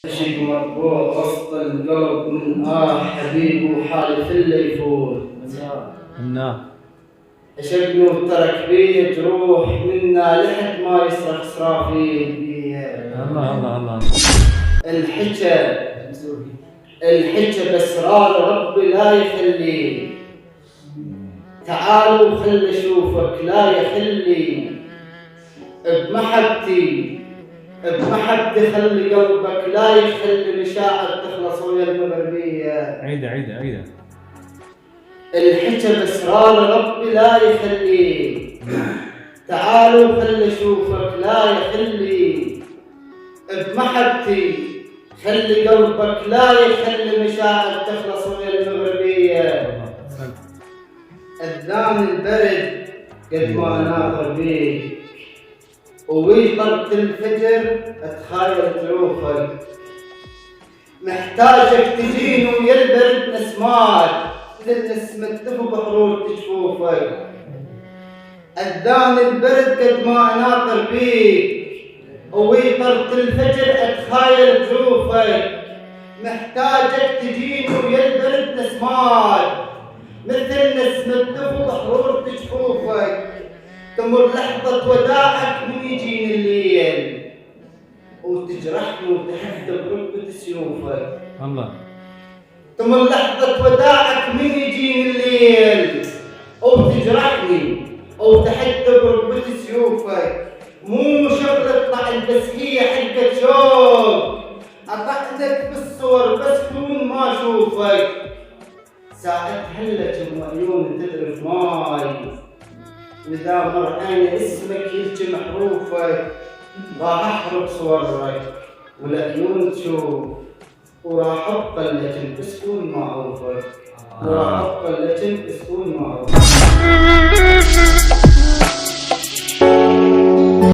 عشق مربوط وسط القلب من حبيبه حالف اللي يفوت عشق نور ترك بيه جروح منا لحد ما يصرخ سرافيل بيه. الله الحجة بأسرار ربي لا يخلي، تعالوا خل اشوفك لا يخلي، بمحبتي خلي قلبك لا يخلي مشاعر تخلص ويا المغربية. عيدة الحجة بأسرار ربي لا يخلي، تعالوا خل اشوفك لا يخلي، بمحبتي خلي قلبك لا يخلي مشاعر تخلص ويا المغربية. أذان البرد قد ما ناظر بيك، وبطرة الفجر أتخيل ظروفك، محتاجك تجيني ويا البرد نسمات للنسمة تفوق حروف جفوفك. أذان البرد قد ما ناظر بيك، وبطرة الفجر أتخيل ظروفك، محتاجك تجيني ويا البرد نسمات مثل نسمة تفوق حروف جفوفك. تمر لحظة وداعك من يجيني الليل، وتجرحني وتحد بركبة سيوفك. تمر لحظة وداعك من يجيني الليل، وتجرحني وتحد بركبة سيوفك. مو شغلة طعن بس هي حلقة شوق، أطعنك بالصور بس دون ما أشوفك. ساعة هلجم وعيوني تذرف ماي، وإذا مر عيني اسمك يلجم حروفك. راح أحرق صورك والعيون تشوف، وراح أبقى اللجم بس دون ما أعوفك، وراح أبقى اللجم بس دون ما أعوفك.